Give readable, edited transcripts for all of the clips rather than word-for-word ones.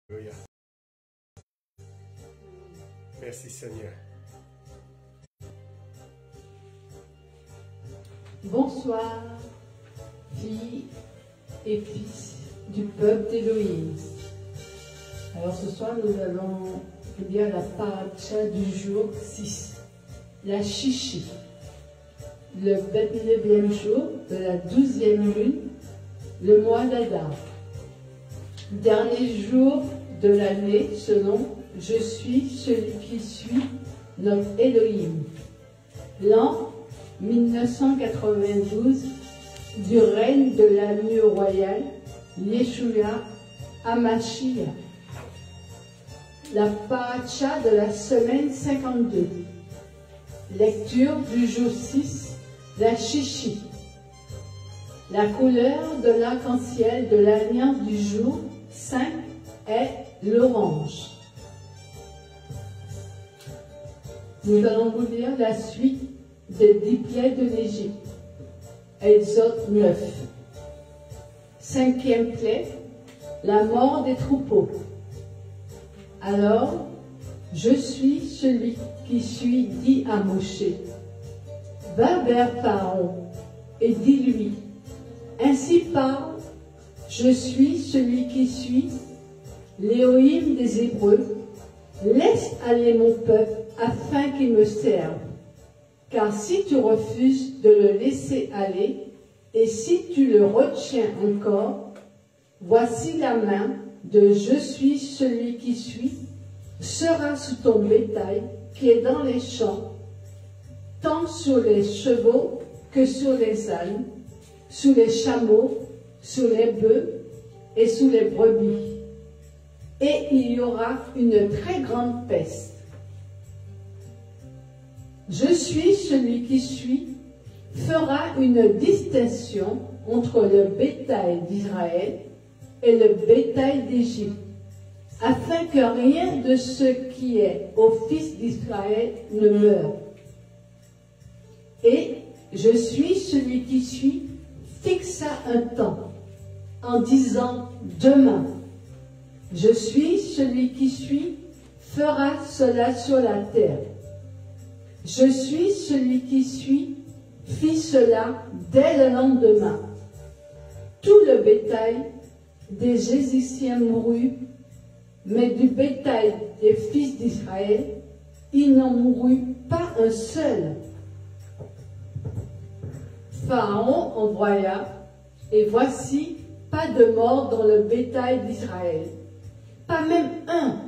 Alléluia. Merci Seigneur. Bonsoir, filles et fils du peuple d'Élohim. Alors ce soir, nous allons lire la paracha du jour 6, la Chichi, le 29e jour de la 12e lune, le mois d'Adar. Dernier jour de l'année selon « Je suis celui qui suis notre Elohim ». L'an 1992 du règne de l'agneau royal Yeshua HaMashiach. La paracha de la semaine 52. Lecture du jour 6, la Chichi. La couleur de l'arc-en-ciel de l'alliance du jour 5 est l'orange. Nous allons vous lire la suite des 10 plaies de l'Égypte. Exode 9. 5e plaie, la mort des troupeaux. Alors, je suis celui qui suis, dit à Moshe. Va vers Pharaon et dis-lui, ainsi parle, je suis celui qui suis, l'Élohim des Hébreux, laisse aller mon peuple afin qu'il me serve. Car si tu refuses de le laisser aller, et si tu le retiens encore, voici la main de je suis celui qui suis, sera sous ton bétail qui est dans les champs, tant sur les chevaux que sur les ânes, sous les chameaux, sur les bœufs et sous les brebis. Et il y aura une très grande peste. Je suis celui qui suis, fera une distinction entre le bétail d'Israël et le bétail d'Égypte, afin que rien de ce qui est aux fils d'Israël ne meure. Et je suis celui qui suis, fixa un temps, en disant demain. Je suis celui qui suis, fera cela sur la terre. Je suis celui qui suis, fit cela dès le lendemain. Tout le bétail des Égyptiens mourut, mais du bétail des fils d'Israël, il n'en mourut pas un seul. Pharaon envoya, et voici, pas de mort dans le bétail d'Israël, pas même un,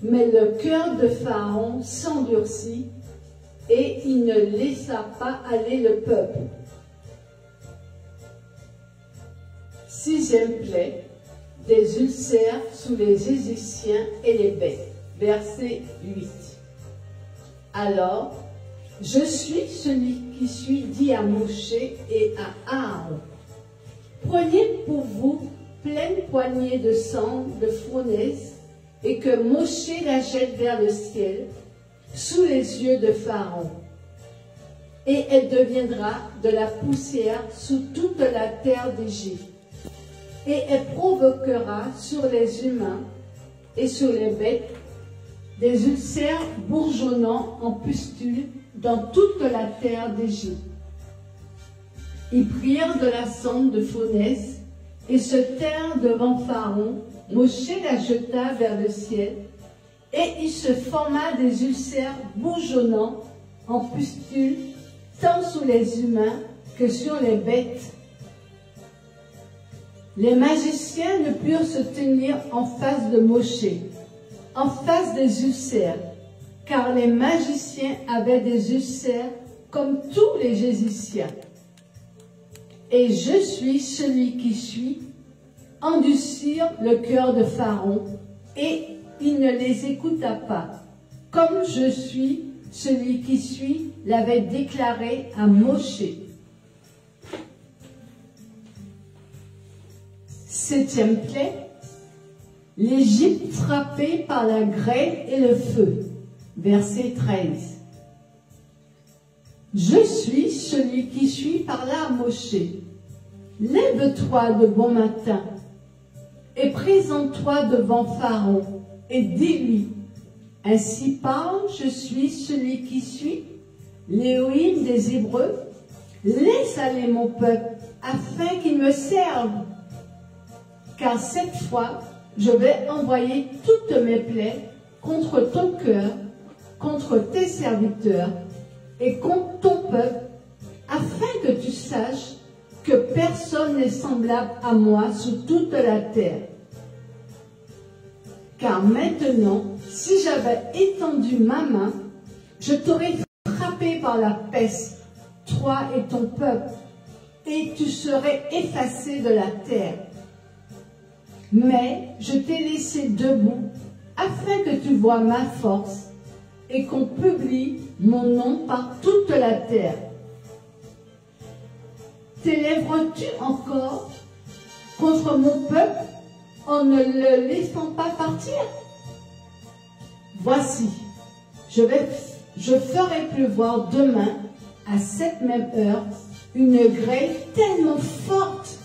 mais le cœur de Pharaon s'endurcit, et il ne laissa pas aller le peuple. 6e plaie, des ulcères sous les Égyptiens et les bêtes. Verset 8. Alors, je suis celui qui suis, dit à Moshe et à Aaron. Prenez pour vous pleine poignée de sang de fournaise et que Moshe la jette vers le ciel, sous les yeux de Pharaon. Et elle deviendra de la poussière sous toute la terre d'Égypte. Et elle provoquera sur les humains et sur les bêtes des ulcères bourgeonnant en pustules dans toute la terre d'Égypte. Ils prirent de la sonde de fournaise et se tinrent devant Pharaon. Moshe la jeta vers le ciel, et il se forma des ulcères bourgeonnants en pustules, tant sur les humains que sur les bêtes. Les magiciens ne purent se tenir en face de Moshe, en face des ulcères, car les magiciens avaient des ulcères comme tous les Égyptiens. Et je suis celui qui suis, endurcirent le cœur de Pharaon, et il ne les écouta pas, comme je suis celui qui suis, l'avait déclaré à Moshe. 7e plaie, l'Égypte frappée par la grêle et le feu. Verset 13. Je suis celui qui suis, parla à Moshe. Lève-toi de bon matin, et présente-toi devant Pharaon, et dis-lui, ainsi parle, je suis celui qui suis, l'Élohim des Hébreux, laisse aller mon peuple, afin qu'il me serve. Car cette fois, je vais envoyer toutes mes plaies contre ton cœur, contre tes serviteurs et contre ton peuple, afin que tu saches que personne n'est semblable à moi sur toute la terre. Car maintenant, si j'avais étendu ma main, je t'aurais frappé par la peste, toi et ton peuple, et tu serais effacé de la terre. Mais je t'ai laissé debout, afin que tu vois ma force, et qu'on publie mon nom par toute la terre. T'élèveras-tu encore contre mon peuple en ne le laissant pas partir? Voici, je ferai pleuvoir demain, à cette même heure, une grêle tellement forte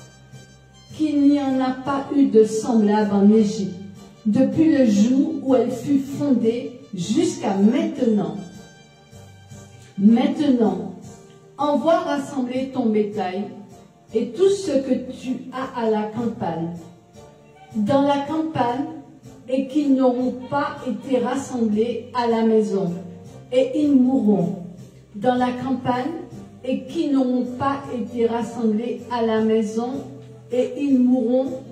qu'il n'y en a pas eu de semblable en Égypte, depuis le jour où elle fut fondée jusqu'à maintenant. Maintenant, envoie rassembler ton bétail et tout ce que tu as à la campagne, dans la campagne, et qui n'auront pas été rassemblés à la maison, et ils mourront. Dans la campagne, et qui n'auront pas été rassemblés à la maison, et ils mourront,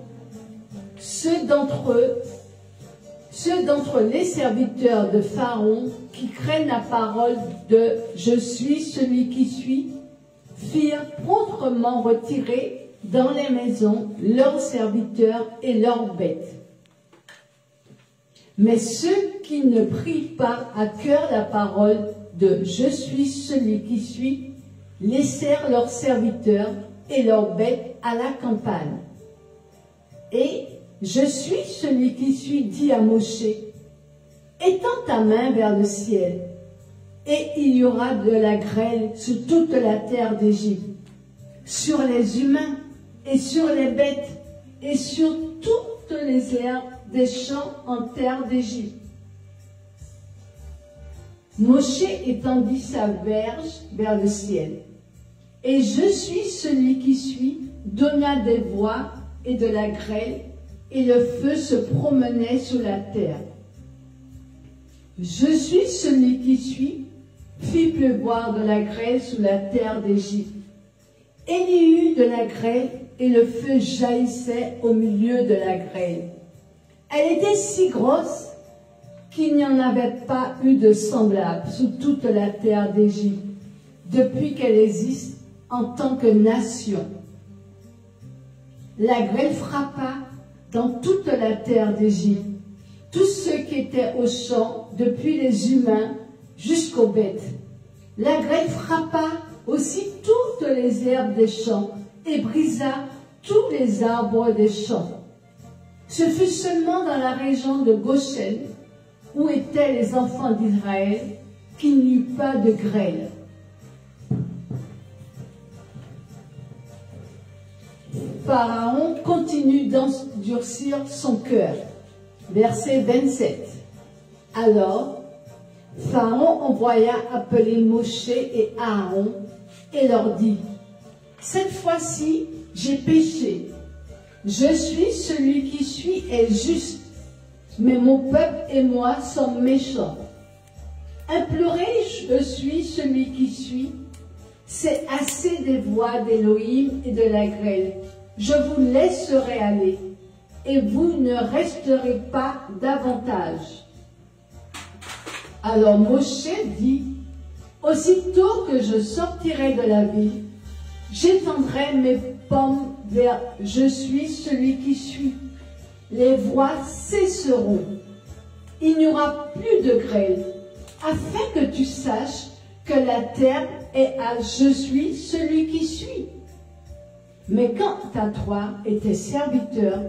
ceux d'entre les serviteurs de Pharaon qui craignent la parole de « Je suis celui qui suis », firent promptement retirer dans les maisons leurs serviteurs et leurs bêtes. Mais ceux qui ne prirent pas à cœur la parole de « Je suis celui qui suis », laissèrent leurs serviteurs et leurs bêtes à la campagne. Et « Je suis celui qui suis » dit à Moshe, « Étends ta main vers le ciel, et il y aura de la grêle sur toute la terre d'Égypte, sur les humains et sur les bêtes, et sur toutes les herbes des champs en terre d'Égypte. » Moshe étendit sa verge vers le ciel, et « Je suis celui qui suis » donna des voix et de la grêle, et le feu se promenait sur la terre. « Je suis celui qui suis » fit pleuvoir de la grêle sur la terre d'Égypte. Et il y eut de la grêle, et le feu jaillissait au milieu de la grêle. Elle était si grosse qu'il n'y en avait pas eu de semblable sur toute la terre d'Égypte, depuis qu'elle existe en tant que nation. La grêle frappa dans toute la terre d'Égypte, tous ceux qui étaient au champ, depuis les humains jusqu'aux bêtes. La grêle frappa aussi toutes les herbes des champs et brisa tous les arbres des champs. Ce fut seulement dans la région de Goshen, où étaient les enfants d'Israël, qu'il n'y eut pas de grêle. Pharaon continue d'endurcir son cœur. Verset 27. Alors, Pharaon envoya appeler Moshe et Aaron et leur dit, « Cette fois-ci, j'ai péché. Je suis celui qui suis et juste, mais mon peuple et moi sommes méchants. Implorez, je suis celui qui suis. C'est assez des voix d'Élohim et de la grêle. Je vous laisserai aller, et vous ne resterez pas davantage. » Alors Moshe dit, « Aussitôt que je sortirai de la ville, j'étendrai mes pommes vers « Je suis celui qui suis ». Les voix cesseront. Il n'y aura plus de grêle, afin que tu saches que la terre est à « Je suis celui qui suis ». Mais quant à toi et tes serviteurs,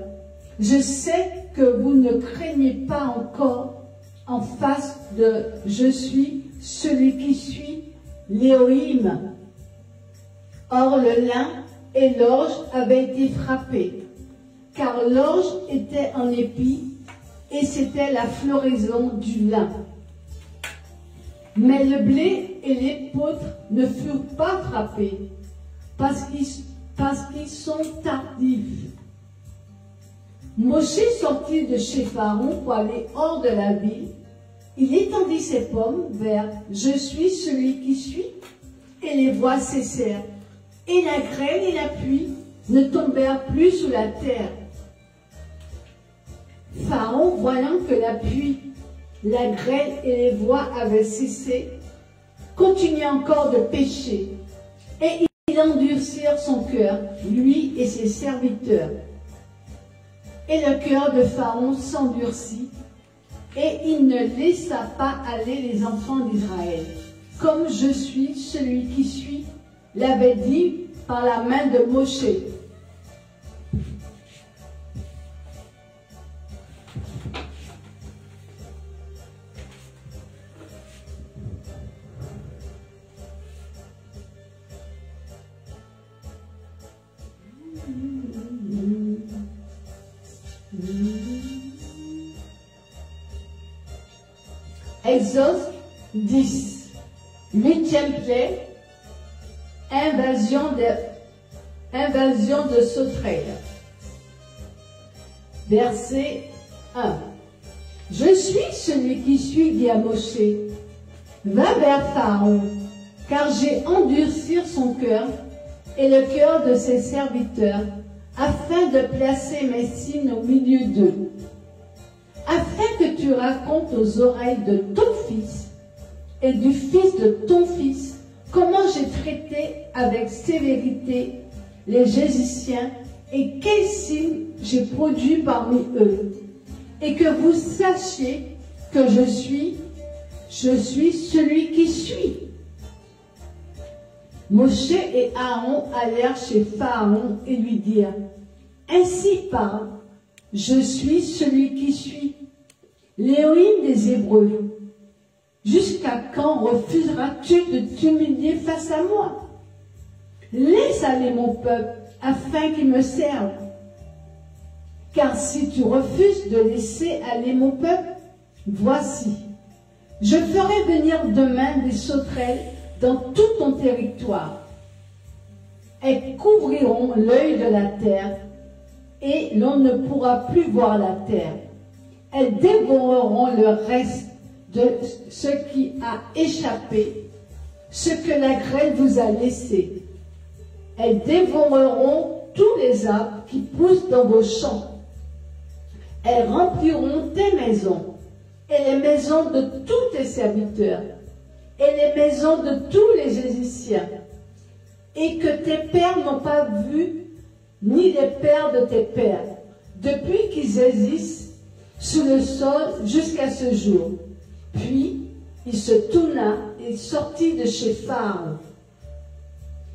je sais que vous ne craignez pas encore en face de « Je suis celui qui suis » l'Élohim. Or le lin et l'orge avaient été frappés. car l'orge était en épi, et c'était la floraison du lin. Mais le blé et l'épeautre ne furent pas frappés, parce qu'ils sont tardifs. Moshe sortit de chez Pharaon pour aller hors de la ville. Il étendit ses pommes vers « Je suis celui qui suis », et les voix cessèrent, et la grêle et la pluie ne tombèrent plus sous la terre. Pharaon, voyant que la pluie, la grêle et les voix avaient cessé, continua encore de pécher, et il endurcirent son cœur, lui et ses serviteurs. Et le cœur de Pharaon s'endurcit, et il ne laissa pas aller les enfants d'Israël, comme je suis celui qui suis, l'avait dit par la main de Moshe. Exode 10, 8e plaie, invasion de sauterelles. Verset 1. Je suis celui qui suis, dit à Moshe. Va vers Pharaon, car j'ai endurci son cœur et le cœur de ses serviteurs, afin de placer mes signes au milieu d'eux, afin que tu racontes aux oreilles de ton fils et du fils de ton fils comment j'ai traité avec sévérité les Égyptiens et quels signes j'ai produits parmi eux, et que vous sachiez que je suis celui qui suis. Moshe et Aaron allèrent chez Pharaon et lui dirent, ainsi parle, je suis celui qui suis, l'Élohim des Hébreux. Jusqu'à quand refuseras-tu de t'humilier face à moi? Laisse aller mon peuple, afin qu'il me serve. Car si tu refuses de laisser aller mon peuple, voici, je ferai venir demain des sauterelles dans tout ton territoire. Elles couvriront l'œil de la terre, et l'on ne pourra plus voir la terre. Elles dévoreront le reste de ce qui a échappé, ce que la grêle vous a laissé. Elles dévoreront tous les arbres qui poussent dans vos champs. Elles rempliront tes maisons, et les maisons de tous tes serviteurs, et les maisons de tous les Égyptiens, et que tes pères n'ont pas vu, ni les pères de tes pères, depuis qu'ils existent sous le sol jusqu'à ce jour. Puis, il se tourna et sortit de chez Pharaon.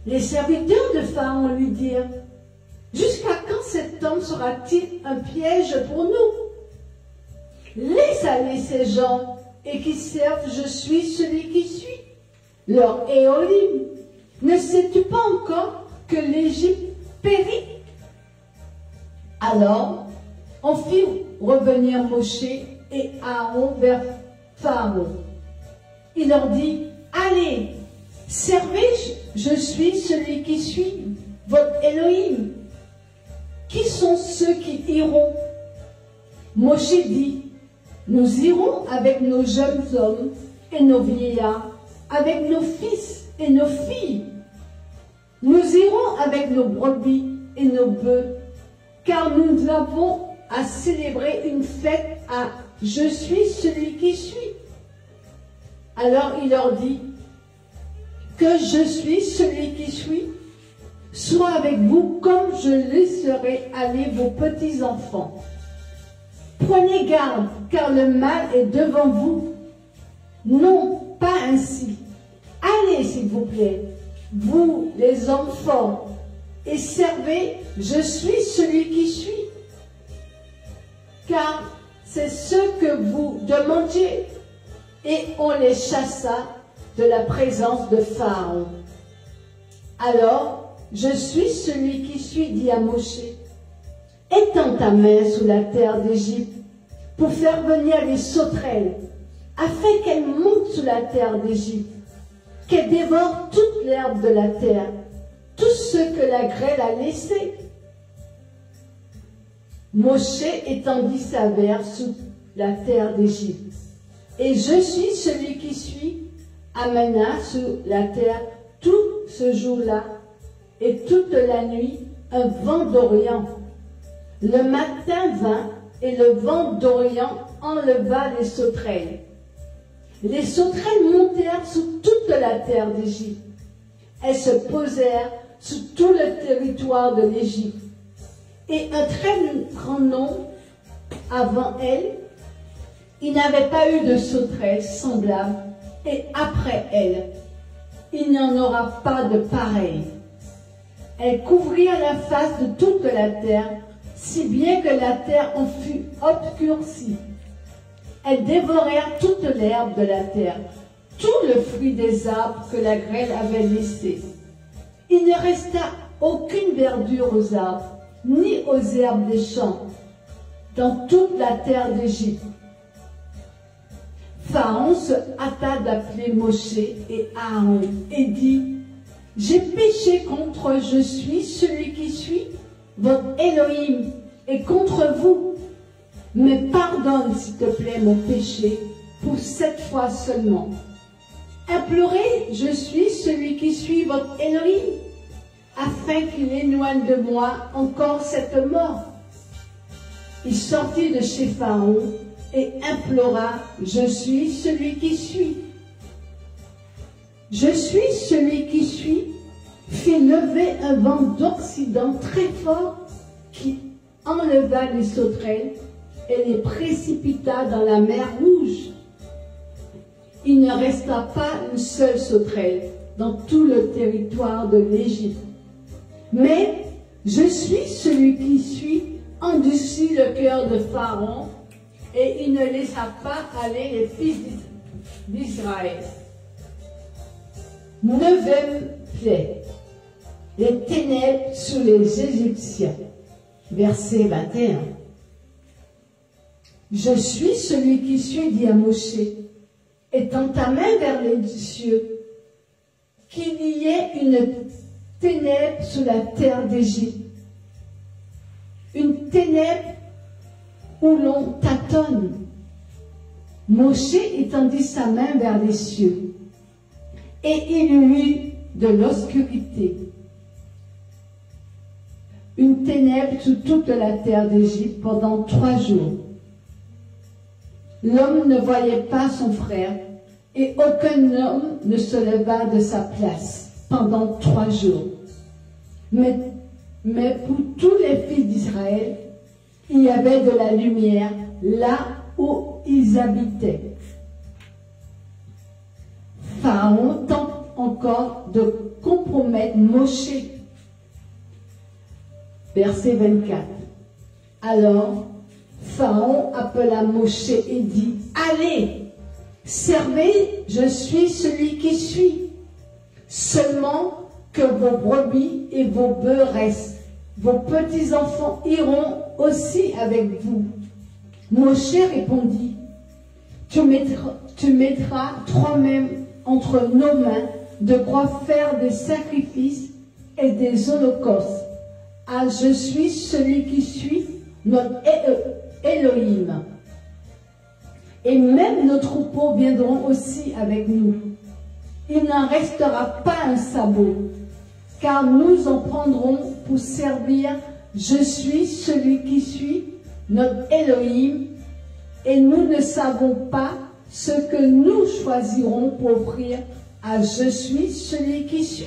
Les serviteurs de Pharaon lui dirent, « Jusqu'à quand cet homme sera-t-il un piège pour nous? Laisse aller ces gens et qui servent, je suis celui qui suis. Leur Élohim, ne sais-tu pas encore que l'Égypte périt? » Alors, on fit revenir Moshe et Aaron vers Pharaon. Il leur dit, allez, servez, je suis celui qui suis, votre Élohim. Qui sont ceux qui iront? Moshe dit, nous irons avec nos jeunes hommes et nos vieillards, avec nos fils et nos filles. Nous irons avec nos brebis et nos bœufs, car nous avons à célébrer une fête à « Je suis celui qui suis ». Alors il leur dit que je suis celui qui suis, soit avec vous comme je laisserai aller vos petits-enfants. Prenez garde, car le mal est devant vous. Non, pas ainsi. Allez, s'il vous plaît, vous les hommes forts, et servez, je suis celui qui suis. Car c'est ce que vous demandiez. Et on les chassa de la présence de Pharaon. Alors, je suis celui qui suis, dit à Moshe. étends ta main sous la terre d'Égypte pour faire venir les sauterelles, afin qu'elles montent sous la terre d'Égypte, qu'elles dévorent toute l'herbe de la terre, tout ce que la grêle a laissé. Moshe étendit sa verge sous la terre d'Égypte. Et je suis celui qui suis, amena sous la terre tout ce jour-là et toute la nuit un vent d'Orient. Le matin vint et le vent d'Orient enleva les sauterelles. Les sauterelles montèrent sous toute la terre d'Égypte. Elles se posèrent sous tout le territoire de l'Égypte. Et un très grand nombre avant elles, il n'y avait pas eu de sauterelles semblables, et après elles, il n'y en aura pas de pareilles. Elles couvrirent la face de toute la terre, si bien que la terre en fut obscurcie. Elles dévorèrent toute l'herbe de la terre, tout le fruit des arbres que la grêle avait laissé. Il ne resta aucune verdure aux arbres, ni aux herbes des champs, dans toute la terre d'Égypte. Pharaon se hâta d'appeler Moshe et Aaron et dit, « J'ai péché contre je suis celui qui suis, votre Elohim, et contre vous. Mais pardonne, s'il te plaît, mon péché, pour cette fois seulement. Implorez, je suis celui qui suis, votre Elohim, afin qu'il éloigne de moi encore cette mort. » Il sortit de chez Pharaon et implora, « Je suis celui qui suis. » Je suis celui qui suis, fit lever un vent d'Occident très fort qui enleva les sauterelles et les précipita dans la mer Rouge. Il ne resta pas une seule sauterelle dans tout le territoire de l'Égypte. Mais je suis celui qui suis, endurcit le cœur de Pharaon, et il ne laissa pas aller les fils d'Israël. 9e plaie, les ténèbres sous les Égyptiens. Verset 21. Je suis celui qui suis, dit à Moshe, étends ta main vers les cieux, qu'il y ait une ténèbre sous la terre d'Égypte, une ténèbre où l'on tâtonne. Moshe étendit sa main vers les cieux, et il y eut de l'obscurité, une ténèbre sous toute la terre d'Égypte pendant 3 jours. L'homme ne voyait pas son frère, et aucun homme ne se leva de sa place pendant 3 jours. Mais pour tous les fils d'Israël, il y avait de la lumière là où ils habitaient. Pharaon tente encore de compromettre Moshe. Verset 24. Alors, Pharaon appela Moshe et dit, « Allez, servez, je suis celui qui suis. Seulement que vos brebis et vos bœufs restent. Vos petits-enfants iront aussi avec vous. » Moshe répondit, tu mettras toi-même entre nos mains de quoi faire des sacrifices et des holocaustes. Ah, je suis celui qui suis, notre Elohim. Et même nos troupeaux viendront aussi avec nous. Il n'en restera pas un sabot, car nous en prendrons pour servir. Je suis celui qui suis, notre Elohim, et nous ne savons pas ce que nous choisirons pour offrir à je suis celui qui suis,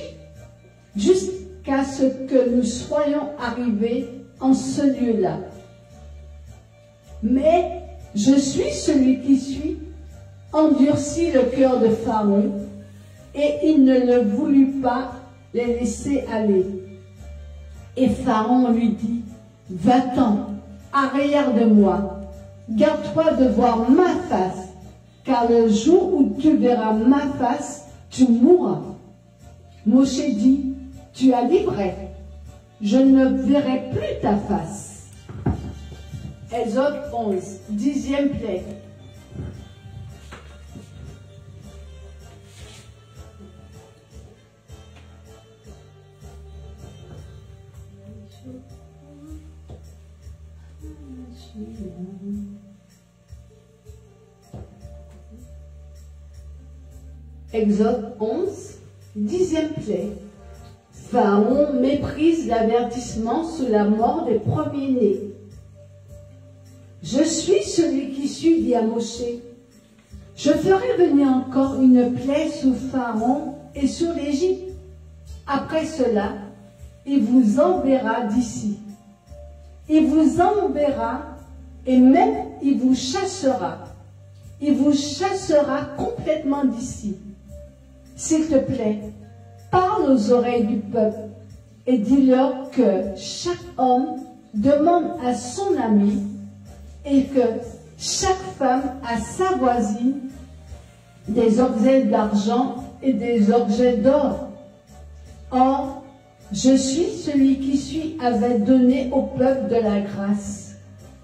jusqu'à ce que nous soyons arrivés en ce lieu-là. Mais je suis celui qui suis, endurcit le cœur de Pharaon, et il ne le voulut pas les laisser aller. Et Pharaon lui dit, va-t'en, arrière de moi, garde-toi de voir ma face, car le jour où tu verras ma face, tu mourras. Moshe dit, tu as livré, je ne verrai plus ta face. Exode 11, 10e plaie. Exode 11, 10e plaie. Pharaon méprise l'avertissement sous la mort des premiers-nés. Je suis celui qui suis, dit à Moshe. Je ferai venir encore une plaie sous Pharaon et sur l'Égypte. Après cela, il vous enverra d'ici. Il vous enverra et même il vous chassera. Il vous chassera complètement d'ici. S'il te plaît, parle aux oreilles du peuple et dis-leur que chaque homme demande à son ami et que chaque femme à sa voisine des objets d'argent et des objets d'or. Or, je suis celui qui suis avait donné au peuple de la grâce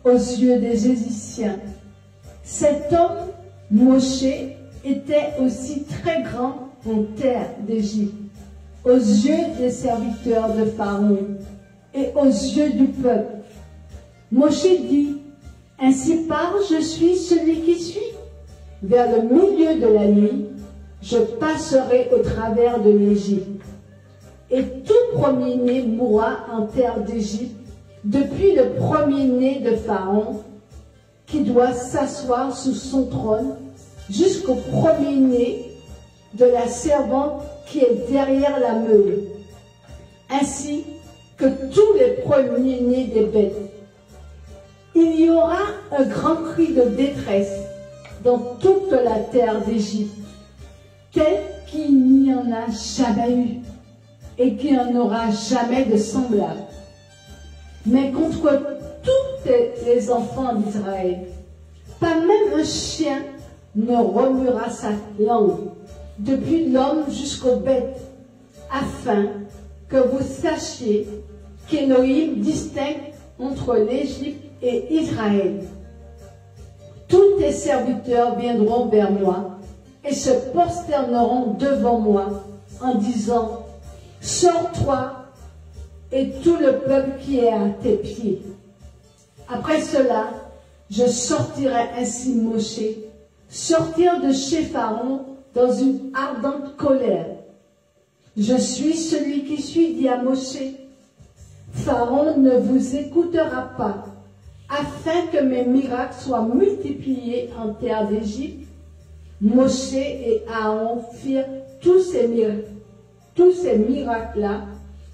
aux yeux des Égyptiens. Cet homme, Moshe, était aussi très grand en terre d'Égypte, aux yeux des serviteurs de Pharaon et aux yeux du peuple. Moshe dit, ainsi parle, je suis celui qui suis. Vers le milieu de la nuit, je passerai au travers de l'Égypte. Et tout premier-né mourra en terre d'Égypte, depuis le premier-né de Pharaon, qui doit s'asseoir sous son trône, jusqu'au premier-né de la servante qui est derrière la meule, ainsi que tous les premiers-nés des bêtes. Il y aura un grand cri de détresse dans toute la terre d'Égypte, tel qu'il n'y en a jamais eu et qu'il n'y en aura jamais de semblable. Mais contre tous les enfants d'Israël, pas même un chien ne remuera sa langue, depuis l'homme jusqu'aux bêtes, afin que vous sachiez qu'Élohim distingue entre l'Égypte et Israël. Tous tes serviteurs viendront vers moi et se prosterneront devant moi en disant, sors-toi et tout le peuple qui est à tes pieds. Après cela, je sortirai ainsi Moshe, sortir de chez Pharaon dans une ardente colère. Je suis celui qui suis, dit à Moshe. Pharaon ne vous écoutera pas, afin que mes miracles soient multipliés en terre d'Égypte. Moshe et Aaron firent tous ces miracles-là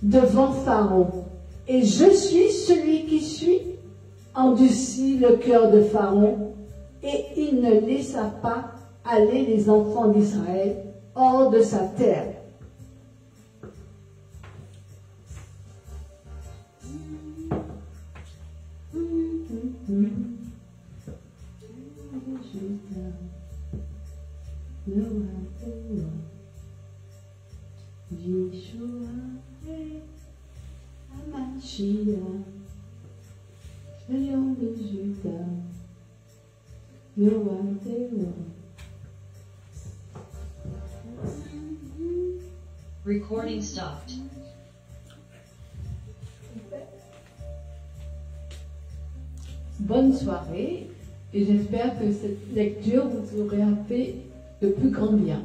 devant Pharaon. Et je suis celui qui suis, endurcit le cœur de Pharaon, et il ne laissa pas aller les enfants d'Israël hors de sa terre. Recording stopped. Bonne soirée et j'espère que cette lecture vous aura fait de plus grand bien.